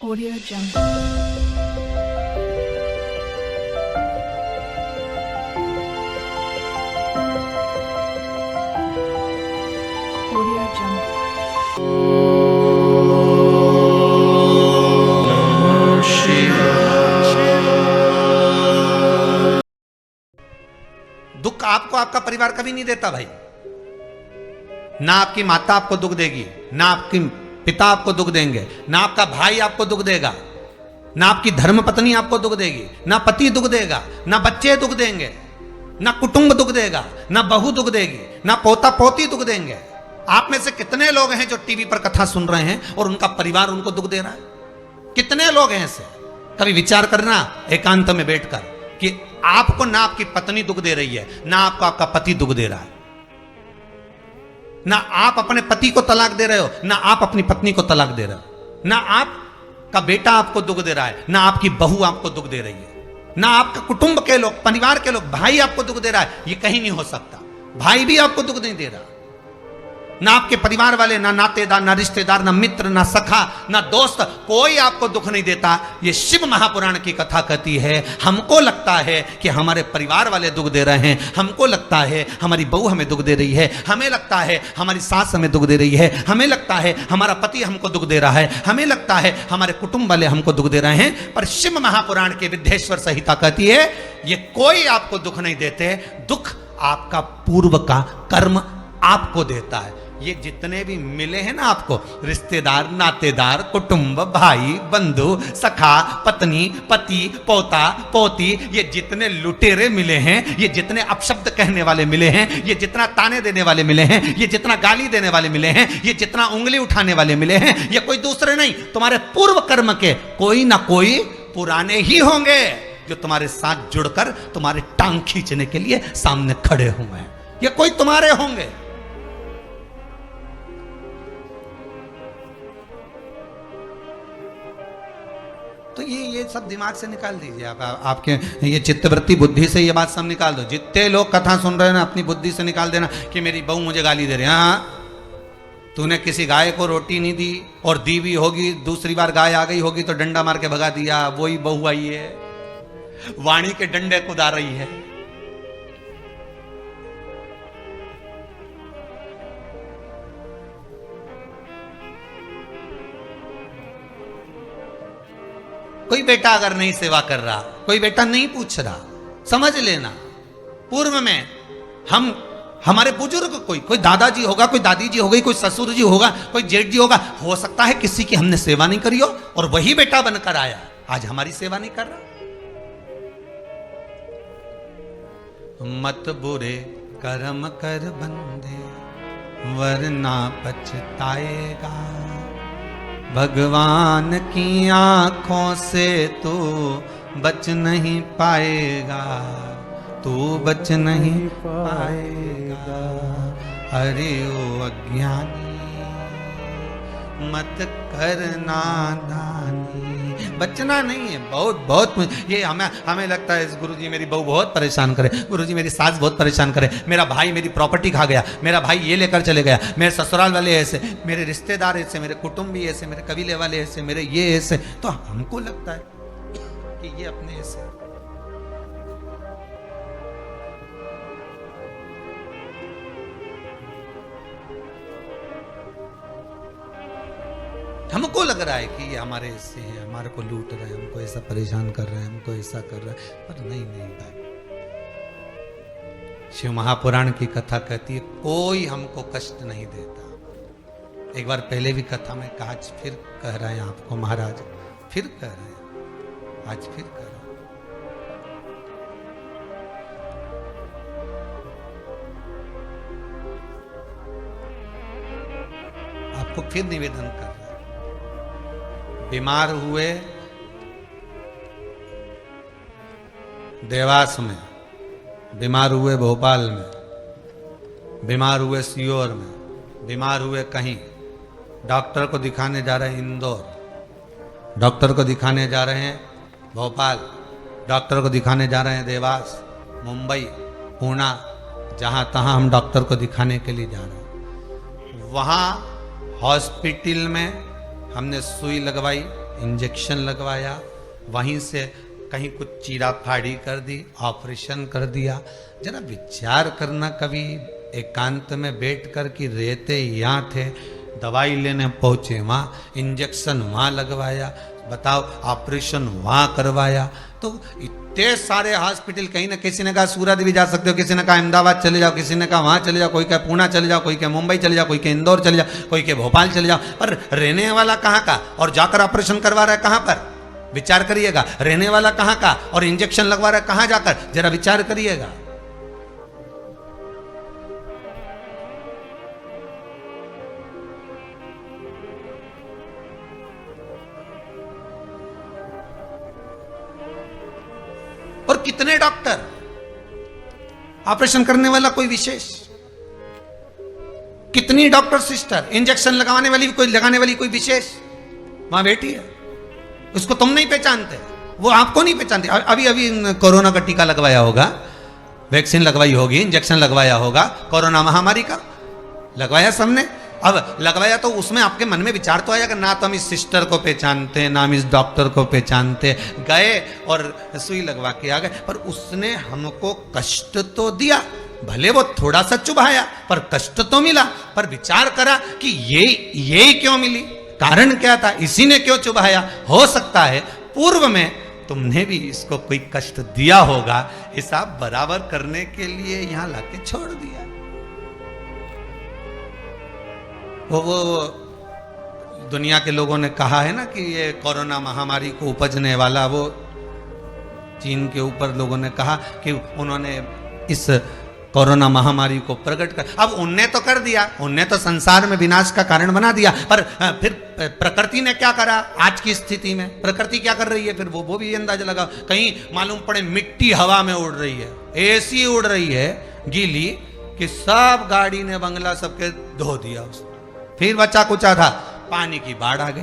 Audio Jungle. Audio Jungle. दुख आपको आपका परिवार कभी नहीं देता भाई। ना आपकी माता आपको दुख देगी, ना आपकी पिता आपको दुख देंगे, ना आपका भाई आपको दुख देगा, ना आपकी धर्म पत्नी आपको दुख देगी, ना पति दुख देगा, ना बच्चे दुख देंगे, ना कुटुंब दुख देगा, ना बहू दुख देगी, ना पोता पोती दुख देंगे। आप में से कितने लोग हैं जो टीवी पर कथा सुन रहे हैं और उनका परिवार उनको दुख दे रहा है? कितने लोग हैं ऐसे? कभी विचार करना एकांत में बैठकर कि आपको ना आपकी पत्नी दुख दे रही है, ना आपको आपका पति दुख दे रहा है, ना आप अपने पति को तलाक दे रहे हो, ना आप अपनी पत्नी को तलाक दे रहे हो, ना आपका बेटा आपको दुख दे रहा है, ना आपकी बहू आपको दुख दे रही है, ना आपका कुटुंब के लोग, परिवार के लोग, भाई आपको दुख दे रहा है। ये कहीं नहीं हो सकता। भाई भी आपको दुख नहीं दे रहा, ना आपके परिवार वाले, ना नातेदार, ना रिश्तेदार, ना मित्र, ना सखा, ना दोस्त, कोई आपको दुख नहीं देता। ये शिव महापुराण की कथा कहती है हमको लगता है कि हमारे परिवार वाले दुख दे रहे हैं, हमको लगता है हमारी बहू हमें दुख दे रही है, हमें लगता है हमारी सास हमें दुख दे रही है, हमें लगता है हमारा पति हमको दुख दे रहा है, हमें लगता है हमारे कुटुंब वाले हमको दुख दे रहे हैं। पर शिव महापुराण के विद्येश्वर संहिता कहती है ये कोई आपको दुख नहीं देते। दुख आपका पूर्व का कर्म आपको देता है। ये जितने भी मिले हैं ना आपको, रिश्तेदार, नातेदार, कुटुंब, भाई, बंधु, सखा, पत्नी, पति, पोता, पोती, ये जितने लुटेरे मिले हैं, ये जितने अपशब्द कहने वाले मिले हैं, ये जितना ताने देने वाले मिले हैं, ये जितना गाली देने वाले मिले हैं, ये जितना उंगली उठाने वाले मिले हैं, ये कोई दूसरे नहीं, तुम्हारे पूर्व कर्म के कोई ना कोई पुराने ही होंगे जो तुम्हारे साथ जुड़कर तुम्हारे टांग खींचने के लिए सामने खड़े हुए हैं। ये कोई तुम्हारे होंगे। तो ये सब दिमाग से निकाल दीजिए आप, आपके ये चित्तवृत्ति बुद्धि से ये बात सब निकाल दो। जितने लोग कथा सुन रहे हैं ना, अपनी बुद्धि से निकाल देना कि मेरी बहू मुझे गाली दे रही है। हाँ, तूने किसी गाय को रोटी नहीं दी और दी भी होगी, दूसरी बार गाय आ गई होगी तो डंडा मार के भगा दिया, वही बहू आई है, वाणी के डंडे कुदा रही है। कोई बेटा अगर नहीं सेवा कर रहा, कोई बेटा नहीं पूछ रहा, समझ लेना पूर्व में हमारे बुजुर्ग, कोई दादाजी होगा, कोई दादी जी हो गई, कोई ससुर जी होगा, कोई जेठ जी होगा, हो सकता है किसी की हमने सेवा नहीं करी हो और वही बेटा बनकर आया, आज हमारी सेवा नहीं कर रहा। मत बुरे कर्म कर बंदे वरना पछताएगा, भगवान की आंखों से तू बच नहीं पाएगा, तू बच नहीं पाएगा। अरे ओ अज्ञानी मत करना दानी। बचना नहीं है, बहुत ये हमें लगता है गुरुजी मेरी बहू बहुत परेशान करे, गुरुजी मेरी सास बहुत परेशान करे, मेरा भाई मेरी प्रॉपर्टी खा गया, मेरा भाई ये लेकर चले गया, मेरे ससुराल वाले ऐसे, मेरे रिश्तेदार ऐसे, मेरे कुटुंबी ऐसे, मेरे कबीले वाले ऐसे, मेरे ये ऐसे। तो हमको लगता है कि ये अपने ऐसे। हमको लग रहा है कि ये हमारे ऐसे हैं, हमारे को लूट रहे हैं, हमको ऐसा परेशान कर रहे हैं, हमको ऐसा कर रहे हैं, पर नहीं भाई। शिव महापुराण की कथा कहती है कोई हमको कष्ट नहीं देता। एक बार पहले भी कथा में कहा, आज फिर कह रहे हैं आपको महाराज, फिर कह रहे हैं, आज फिर कह रहे हैं। आपको फिर निवेदन कर रहे हैं, बीमार हुए देवास में, बीमार हुए भोपाल में, बीमार हुए सीहोर में, बीमार हुए कहीं, डॉक्टर को दिखाने जा रहे हैं इंदौर, डॉक्टर को दिखाने जा रहे हैं भोपाल, डॉक्टर को दिखाने जा रहे हैं देवास, मुंबई, पूना, जहाँ तहाँ हम डॉक्टर को दिखाने के लिए जा रहे हैं। वहाँ हॉस्पिटल में हमने सुई लगवाई, इंजेक्शन लगवाया, वहीं से कहीं कुछ चीरा फाड़ी कर दी, ऑपरेशन कर दिया। जरा विचार करना, कभी एकांत में बैठ कर कि रहते यहाँ थे, दवाई लेने पहुँचे वहाँ, इंजेक्शन वहाँ लगवाया, बताओ ऑपरेशन वहाँ करवाया। तो इतने सारे हॉस्पिटल, कहीं ना किसी ने कहा सूरत भी जा सकते हो, किसी ने कहा अहमदाबाद चले जाओ, किसी ने कहा वहाँ चले जाओ, कोई कहा पूना चले जाओ, कोई कहा मुंबई चले जाओ, कोई के इंदौर चले जाओ, कोई के भोपाल चले जाओ। पर रहने वाला कहाँ का और जाकर ऑपरेशन करवा रहा है कहाँ पर? विचार करिएगा। रहने वाला कहाँ का और इंजेक्शन लगवा रहा है कहाँ जाकर? जरा विचार करिएगा। और कितने डॉक्टर, ऑपरेशन करने वाला कोई विशेष, कितनी डॉक्टर सिस्टर, इंजेक्शन लगाने वाली कोई, लगाने वाली कोई विशेष वहां बैठी है। उसको तुम नहीं पहचानते, वो आपको नहीं पहचानते। अभी अभी कोरोना का टीका लगवाया होगा, वैक्सीन लगवाई होगी, इंजेक्शन लगवाया होगा, कोरोना महामारी का लगवाया सबने। अब लगवाया तो उसमें आपके मन में विचार तो आएगा, ना तो हम इस सिस्टर को पहचानते, ना हम इस डॉक्टर को पहचानते, गए और सुई लगवा के आ गए। पर उसने हमको कष्ट तो दिया, भले वो थोड़ा सा चुभाया पर कष्ट तो मिला। पर विचार करा कि ये क्यों मिली, कारण क्या था, इसी ने क्यों चुभाया। हो सकता है पूर्व में तुमने भी इसको कोई कष्ट दिया होगा, हिसाब बराबर करने के लिए यहां लाके छोड़ दिया। वो दुनिया के लोगों ने कहा है ना कि ये कोरोना महामारी को उपजने वाला, वो चीन के ऊपर लोगों ने कहा कि उन्होंने इस कोरोना महामारी को प्रकट कर, अब उनने तो कर दिया, उनने तो संसार में विनाश का कारण बना दिया। पर फिर प्रकृति ने क्या करा आज की स्थिति में, प्रकृति क्या कर रही है फिर वो भी अंदाजा लगा। कहीं मालूम पड़े मिट्टी हवा में उड़ रही है, ऐसी उड़ रही है गीली कि सब गाड़ी ने बंगला सबके धो दिया उसने। फिर बचा कुचा था, पानी की बाढ़ आ गई।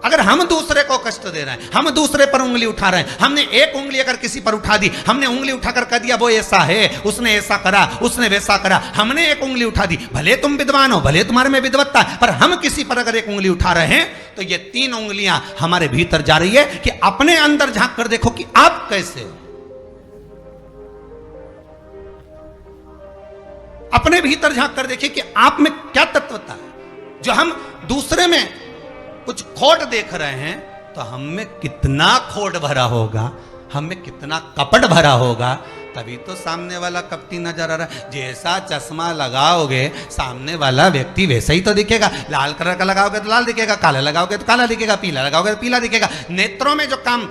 अगर हम दूसरे को कष्ट दे रहे हैं, हम दूसरे पर उंगली उठा रहे हैं, हमने एक उंगली अगर किसी पर उठा दी, हमने उंगली उठाकर कह दिया वो ऐसा है, उसने ऐसा करा, उसने वैसा करा, हमने एक उंगली उठा दी, भले तुम विद्वान हो, भले तुम्हारे में विद्वत्ता है, पर हम किसी पर अगर एक उंगली उठा रहे हैं तो ये 3 उंगलियां हमारे भीतर जा रही है कि अपने अंदर झांक कर देखो कि आप कैसे हो। अपने भीतर झांक कर देखिए कि आप में क्या तत्वता है। जो हम दूसरे में कुछ खोट देख रहे हैं तो हम में कितना खोट भरा होगा, हम में कितना कपट भरा होगा, तभी तो सामने वाला कपटी नजर आ रहा है। जैसा चश्मा लगाओगे सामने वाला व्यक्ति वैसा ही तो दिखेगा। लाल कलर का लगाओगे तो लाल दिखेगा, काला लगाओगे तो काला दिखेगा, पीला लगाओगे तो पीला दिखेगा। नेत्रों में जो काम,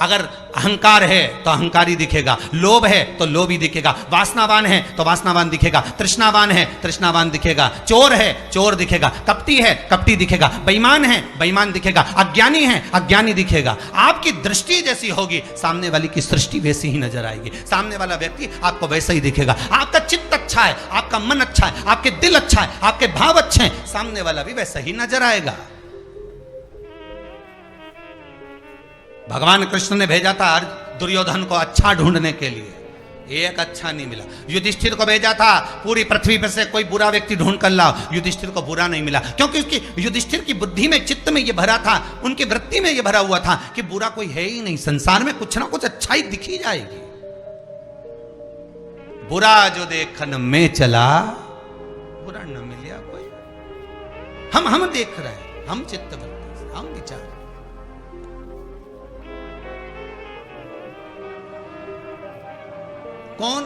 अगर अहंकार है तो अहंकारी दिखेगा, लोभ है तो लोभी दिखेगा, वासनावान है तो वासनावान दिखेगा, तृष्णावान है तृष्णावान दिखेगा, चोर है चोर दिखेगा, कपटी है कपटी दिखेगा, बेईमान है बेईमान दिखेगा, अज्ञानी है अज्ञानी दिखेगा। आपकी दृष्टि जैसी होगी सामने वाली की सृष्टि वैसी ही नजर आएगी, सामने वाला व्यक्ति आपको वैसा ही दिखेगा। आपका चित्त अच्छा है, आपका मन अच्छा है, आपके दिल अच्छा है, आपके भाव अच्छे हैं, सामने वाला भी वैसा ही नजर आएगा। भगवान कृष्ण ने भेजा था दुर्योधन को अच्छा ढूंढने के लिए, एक अच्छा नहीं मिला। युधिष्ठिर को भेजा था पूरी पृथ्वी पर से कोई बुरा व्यक्ति ढूंढ कर लाओ, युधिष्ठिर को बुरा नहीं मिला, क्योंकि उसकी युधिष्ठिर की बुद्धि में, चित्त में ये भरा था, उनकी वृत्ति में ये भरा हुआ था कि बुरा कोई है ही नहीं, संसार में कुछ ना कुछ अच्छाई दिख ही जाएगी। बुरा जो देखन में चला, बुरा न मिला कोई। हम देख रहे हैं, हम चित्त वृत्ति से, हम विचार। कौन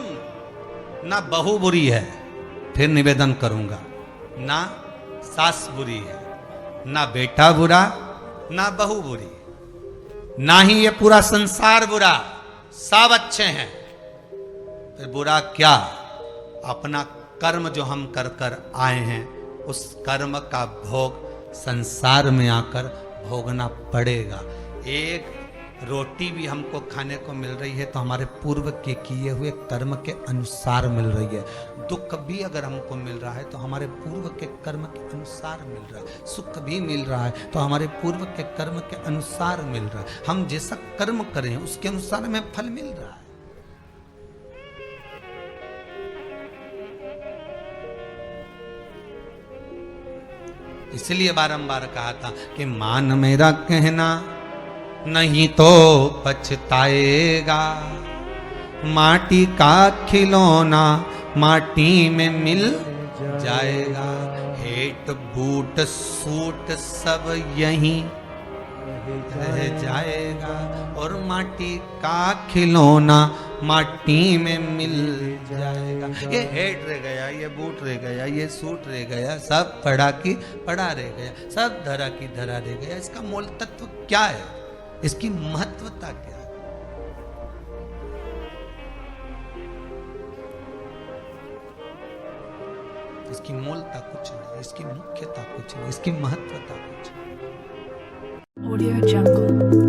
ना बहू बुरी है, फिर निवेदन करूंगा, ना सास बुरी है, ना बेटा बुरा, ना बहू बुरी, ना ही ये पूरा संसार बुरा, सब अच्छे हैं। फिर बुरा क्या? अपना कर्म जो हम कर कर आए हैं, उस कर्म का भोग संसार में आकर भोगना पड़ेगा। एक रोटी भी हमको खाने को मिल रही है तो हमारे पूर्व के किए हुए कर्म के अनुसार मिल रही है। दुख भी अगर हमको मिल रहा है तो हमारे पूर्व के कर्म के अनुसार मिल रहा है। सुख भी मिल रहा है तो हमारे पूर्व के कर्म के अनुसार मिल रहा है। हम जैसा कर्म करें उसके अनुसार हमें फल मिल रहा है। इसलिए बारंबार कहा था कि मान मेरा कहना नहीं तो पछताएगा, माटी का खिलौना माटी में मिल जाएगा, हेट बूट सूट सब यहीं रह जाएगा, और माटी का खिलौना माटी में मिल जाएगा। ये हेट रह गया, ये बूट रह गया, ये सूट रह गया, सब पड़ा की पड़ा रह गया, सब धरा की धरा रह गया। इसका मूल तत्व क्या है, इसकी महत्वता क्या है? इसकी मूलता कुछ नहीं, इसकी मुख्यता कुछ नहीं, इसकी महत्वता कुछ नहीं। Audio Jungle.